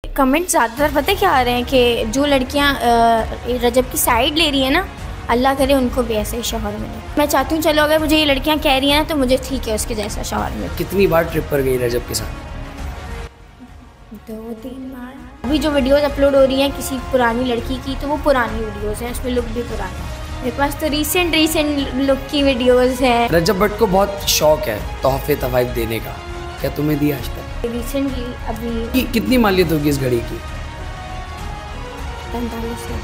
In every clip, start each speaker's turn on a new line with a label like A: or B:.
A: Comment ज़्यादातर पता है क्या आ रहे हैं कि जो लड़कियां रजब की साइड ले रही हैं ना, अल्लाह करे उनको भी ऐसे ही शौहर मिले। मैं चाहती हूँ चलो अगर मुझे ये लड़कियां कह रही हैं ना तो मुझे ठीक है उसके जैसा शौहर मिले।
B: कितनी बार ट्रिप पर गई रजब के साथ?
A: 2-3 बार। अभी जो वीडियोस अपलोड हो रही हैं किसी पुरानी लड़की की, तो वो पुरानी वीडियोस हैं, उसमें लुक भी पुराना है। मेरे पास तो रिसेंट लुक की वीडियोस हैं।
B: रजब भट्ट को बहुत शौक है तोहफे तवाइफ देने का, क्या तुम्हें दिया आज तक?
A: रिसेंटली अभी
B: कितनी मालियत होगी इस घड़ी की?
A: 45 लाख।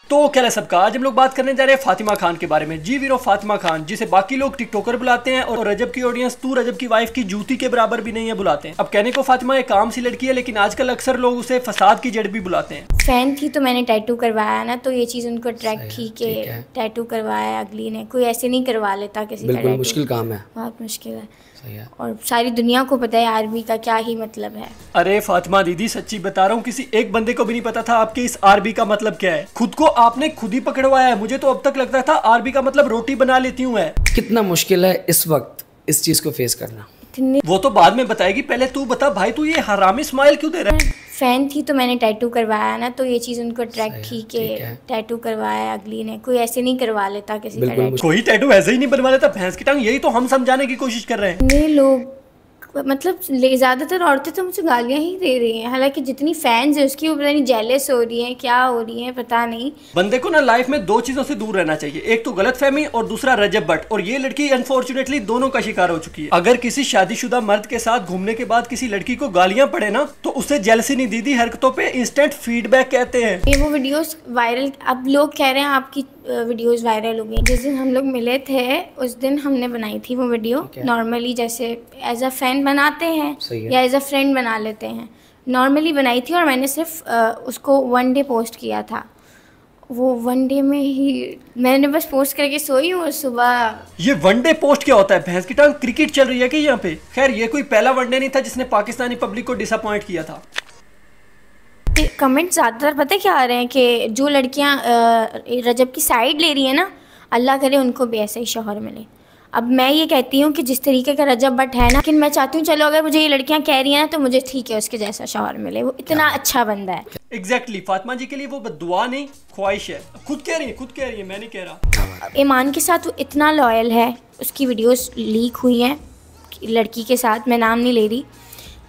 C: तो क्या है सबका, आज हम लोग बात करने जा रहे हैं फातिमा खान के बारे में। जी वीरो फातिमा खान, जिसे बाकी लोग टिकटॉकर बुलाते हैं और रजब की ऑडियंस तू रजब की वाइफ की जूती के बराबर भी नहीं है बुलाते हैं। अब कहने को फातिमा एक आम सी लड़की है, लेकिन आजकल अक्सर लोग उसे फसाद की जड़ भी बुलाते हैं।
A: फैन थी तो मैंने टैटू करवाया ना, तो ये चीज़ उनको अट्रैक्ट थी कि टैटू करवाया अगली ने। कोई ऐसे नहीं करवा लेता किसी का।
B: बिल्कुल मुश्किल काम है,
A: बहुत मुश्किल है।
B: सही है।
A: और सारी दुनिया को पता है आर्मी का क्या ही मतलब है।
C: अरे फातिमा दीदी, सच्ची बता रहा हूँ, किसी एक बंदे को भी नहीं पता था आपके इस आरबी का मतलब क्या है। खुद को आपने खुद ही पकड़वाया है। मुझे तो अब तक लगता था आरबी का मतलब रोटी बना लेती हूँ।
B: कितना मुश्किल है इस वक्त इस चीज को फेस करना?
C: वो तो बाद में बताएगी, पहले तू बता भाई, तू ये हरामी स्माइल क्यों दे रहा है?
A: फैन थी तो मैंने टैटू करवाया ना, तो ये चीज़ उनको अट्रैक्ट थी कि टैटू करवाया अगली ने। कोई ऐसे नहीं करवा लेता किसी का टैटू।
C: कोई टैटू ऐसे ही नहीं बनवा लेता, भैंस की टांग। यही तो हम समझाने की कोशिश कर रहे हैं।
A: ये लोग मतलब ज़्यादातर औरतें तो मुझे गालियाँ ही दे रही हैं, हालांकि जितनी फैंस है उसकी वो पता नहीं जेलस हो रही हैं, क्या हो रही हैं पता नहीं।
C: बंदे को ना लाइफ में दो चीजों से दूर रहना चाहिए, एक तो गलतफहमी और दूसरा रजब भट्ट। और ये लड़की अनफॉर्चुनेटली दोनों का शिकार हो चुकी है। अगर किसी शादीशुदा मर्द के साथ घूमने के बाद किसी लड़की को गालियां पड़े ना, तो उसे जेलसी नहीं दीदी हरकतों पे इंस्टेंट फीडबैक कहते हैं।
A: ये वो वीडियोस वायरल, अब लोग कह रहे हैं आपकी वीडियोस वायरल हो गई। जिस दिन हम लोग मिले थे उस दिन हमने बनाई थी वो वीडियो। नॉर्मली जैसे एज अ फैन बनाते हैं या एज अ फ्रेंड बना लेते हैं, नॉर्मली बनाई थी। और मैंने सिर्फ उसको 1 डे पोस्ट किया था। वो 1 डे में ही मैंने बस पोस्ट करके सोई हूँ और सुबह।
C: ये 1 डे पोस्ट क्या होता है? भैंस की टांग क्रिकेट चल रही है कि यहाँ पे? खैर ये कोई पहला 1 डे नहीं था जिसने पाकिस्तानी पब्लिक को डिसअपॉइंट किया था।
A: कमेंट ज़्यादातर पता है क्या आ रहे हैं कि जो लड़कियां रजब की साइड ले रही हैं ना, अल्लाह करे उनको भी ऐसे ही शौहर मिले। अब मैं ये कहती हूँ कि जिस तरीके का रजब भट्ट है ना, लेकिन मैं चाहती हूँ चलो अगर मुझे ये लड़कियां कह रही हैं ना तो मुझे ठीक है उसके जैसा शौहर मिले। वो इतना अच्छा बंदा है।
C: एग्जैक्टली फातिमा जी के लिए वो दुआ नहीं ख्वाहिश है। खुद कह रही है, मैं नहीं कह रहा।
A: ईमान के साथ वो इतना लॉयल है। उसकी वीडियोस लीक हुई हैं लड़की के साथ, मैं नाम नहीं ले रही,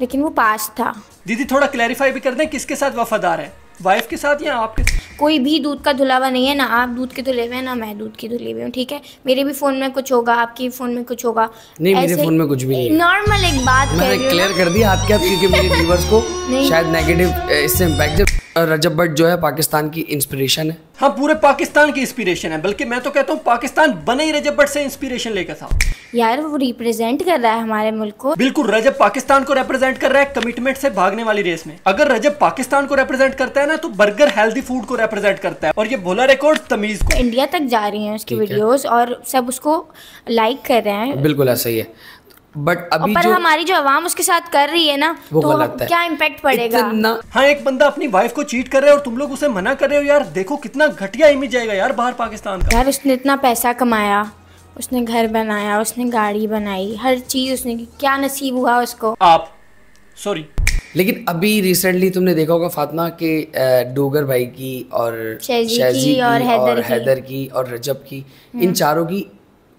A: लेकिन वो पास था।
C: दीदी थोड़ा क्लैरिफाई भी कर दें, किसके साथ वफादार है? वाइफ के साथ या आपके?
A: कोई भी दूध का धुला हुआ नहीं है, ना आप दूध के धुले हुए हैं ना मैं दूध की धुली हुई हूँ। ठीक है, मेरे भी फोन में कुछ होगा, आपके फोन में कुछ होगा।
B: नहीं, मेरे फोन में कुछ भी नहीं है।
A: नॉर्मल एक बात
B: मैंने क्लियर कर दिया हाथ के हाथ, क्योंकि मेरे व्यूअर्स को शायद नेगेटिव इससे इम्पैक्ट। रजब भट्ट जो है पाकिस्तान की इंस्पिरेशन है।
C: हाँ, पूरे पाकिस्तान की इंस्पिरेशन है, बल्कि मैं तो कहता हूँ पाकिस्तान बने ही रजब भट्ट से इंस्पिरेशन लेकर था।
A: यार वो रिप्रेजेंट कर रहा है हमारे मुल्क को।
C: बिल्कुल, रजब पाकिस्तान को रिप्रेजेंट कर रहा है कमिटमेंट से भागने वाली रेस में। अगर रजब पाकिस्तान को रिप्रेजेंट करता है ना, तो बर्गर हेल्दी फूड को रिप्रेजेंट करता है, और ये भोला रिकॉर्ड तमीज को।
A: इंडिया तक जा रही हैं उसकी वीडियोस और सब उसको लाइक कर रहे हैं।
B: बिल्कुल ऐसा ही है, बट अभी
A: पर हमारी जो आवाम उसके साथ कर रही है ना, तो क्या इम्पैक्ट पड़ेगा?
C: हाँ, एक बंदा अपनी वाइफ को चीट कर रहा है और तुम लोग उसे मना कर रहे हो। यार देखो कितना घटिया इमेज आएगा यार बाहर पाकिस्तान का।
A: यार उसने इतना पैसा कमाया, उसने घर बनाया, उसने गाड़ी बनाई, हर चीज उसने, क्या नसीब हुआ उसको।
C: आप सॉरी,
B: लेकिन अभी रिसेंटली तुमने देखा होगा फातिमा के डोगर भाई की और
A: शहजी और
B: हैदर की और रजब की, इन चारों की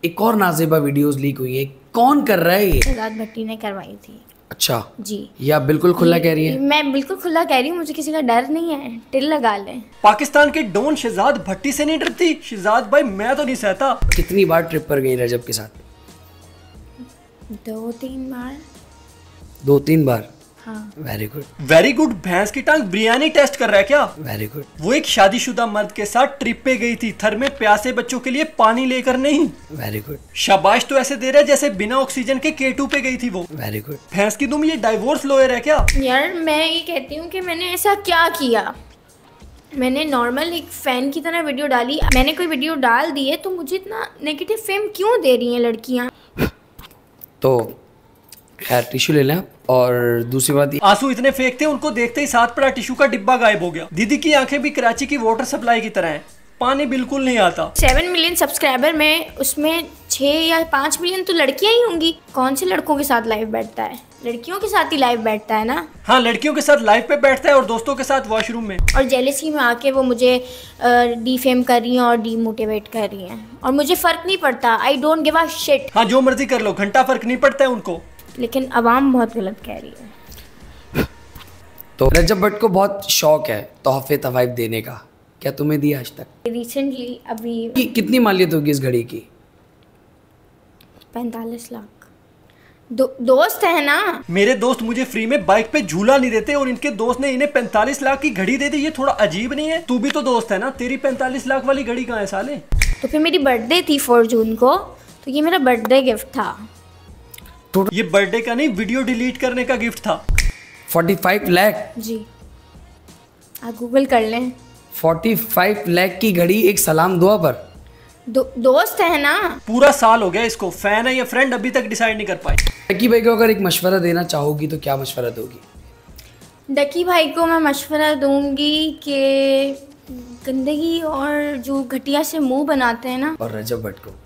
B: एक और नाज़ेबा वीडियोस लीक हुई है। कौन कर रहा है ये?
A: शहजाद भट्टी ने करवाई थी।
B: अच्छा
A: जी,
B: ये आप बिल्कुल खुला कह रही है?
A: मैं बिल्कुल खुला कह रही हूँ, मुझे किसी का डर नहीं है, टिल लगा लें।
C: पाकिस्तान के डॉन शहजाद भट्टी से नहीं डरती? शहजाद भाई मैं तो नहीं सहता।
B: कितनी बार ट्रिप पर गई रजब के साथ?
A: 2-3 बार।
B: 2-3 बार?
A: हाँ।
B: Very
C: good. भैंस की टांग बिरयानी टेस्ट कर रहा है क्या?
B: Very good.
C: वो एक शादीशुदा मर्द के साथ ट्रिप पे गई थी, थर में प्यासे बच्चों के लिए पानी लेकर नहीं।
B: Very good.
C: शाबाश तो ऐसे दे रहा है जैसे बिना ऑक्सीजन के K2 पे गई थी वो।
B: Very good.
C: भैंस की तुम ये डाइवोर्स लॉयर है क्या?
A: यार मैं ये कहती हूँ कि मैंने ऐसा क्या किया? मैंने नॉर्मल एक फैन की तरह वीडियो डाली। मैंने कोई वीडियो डाल दी है तो मुझे इतना नेगेटिव फेम क्यों दे रही हैं लड़कियाँ?
B: तो खैर टिश्यू ले लें आप। और दूसरी बात,
C: आंसू इतने फेंक थे, उनको देखते ही साथ पड़ा टिश्यू का डिब्बा गायब हो गया। दीदी की आंखें भी कराची की वाटर सप्लाई की तरह हैं। पानी बिल्कुल नहीं आता।
A: 7 मिलियन सब्सक्राइबर में उसमें 6 या 5 मिलियन तो लड़कियां ही होंगी। कौन से लड़कों के साथ लाइव बैठता है? लड़कियों के साथ ही लाइव बैठता है ना।
C: हाँ, लड़कियों के साथ लाइव पे बैठता है और दोस्तों के साथ वॉशरूम में।
A: और जेलसी में आके वो मुझे डिफेम कर रही हैं और डीमोटिवेट कर रही हैं और मुझे फर्क नहीं पड़ता। I don't give a shit.
C: हाँ, जो मर्जी कर लो, घंटा फर्क नहीं पड़ता है उनको।
A: लेकिन अवाम बहुत गलत कह रही है।
B: तो रजब भट्ट को बहुत शौक है तोहफे तवाइफ देने का, क्या तुम्हें दिया आज तक?
A: रिसेंटली अभी
B: कितनी मालियत होगी इस घड़ी की?
A: 45 लाख। दोस्त है ना
C: मेरे दोस्त मुझे फ्री में बाइक पे झूला नहीं देते और इनके दोस्त ने इन्हें 45 लाख की घड़ी दे दी। ये थोड़ा अजीब नहीं है? तू भी तो दोस्त है ना, तेरी 45 लाख वाली घड़ी कहाँ है साले?
A: तो फिर मेरी बर्थडे थी 4 जून को, तो ये मेरा बर्थडे गिफ्ट था।
C: ये बर्थडे का नहीं, वीडियो डिलीट करने का गिफ्ट था।
B: 45 लाख
A: जी, आप गूगल कर लें।
B: 45 लाख की घड़ी एक सलाम दुआ पर।
A: दोस्त है ना।
C: पूरा साल हो गया इसको, फैन है या फ्रेंड अभी तक डिसाइड नहीं कर पाई।
B: डकी भाई को अगर एक मशवरा देना चाहोगी तो क्या मशवरा दोगी?
A: डकी भाई को मैं मशवरा दूंगी कि गंदगी और जो घटिया से मुंह बनाते हैं ना।
B: और रजब भट्ट को?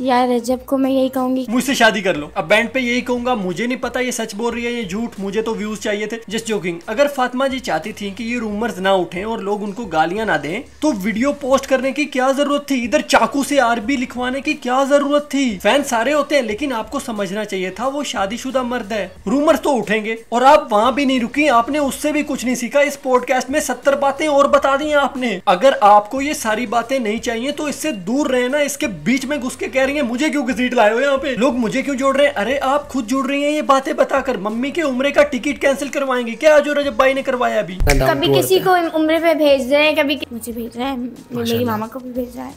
A: यार रजब को मैं यही कहूंगी,
C: मुझसे शादी कर लो। अब बैंड पे यही कहूंगा, मुझे नहीं पता ये सच बोल रही है ये झूठ, मुझे तो व्यूज चाहिए थे। Just joking. अगर फातिमा जी चाहती थी कि ये रूमर्स ना उठें और लोग उनको गालियां ना दें तो वीडियो पोस्ट करने की क्या जरूरत थी? इधर चाकू से आरबी लिखवाने की क्या जरूरत थी? फैन सारे होते हैं लेकिन आपको समझना चाहिए था वो शादीशुदा मर्द है। रूमर्स तो उठेंगे और आप वहां भी नहीं रुकी, आपने उससे भी कुछ नहीं सीखा। इस पॉडकास्ट में 70 बातें और बता दी आपने। अगर आपको ये सारी बातें नहीं चाहिए तो इससे दूर रहना। इसके बीच में घुस के कह रही है मुझे क्यों घसीट लाए हो यहाँ पे, लोग मुझे क्यों जोड़ रहे हैं? अरे आप खुद जुड़ रही हैं ये बातें बताकर। मम्मी के उम्रे का टिकट कैंसिल करवाएंगे क्या जो रजब भाई ने करवाया अभी?
A: कभी किसी को उम्रे पे भेज रहे हैं, कभी मुझे भेज रहे हैं, मेरी मामा को भी भेज रहा है।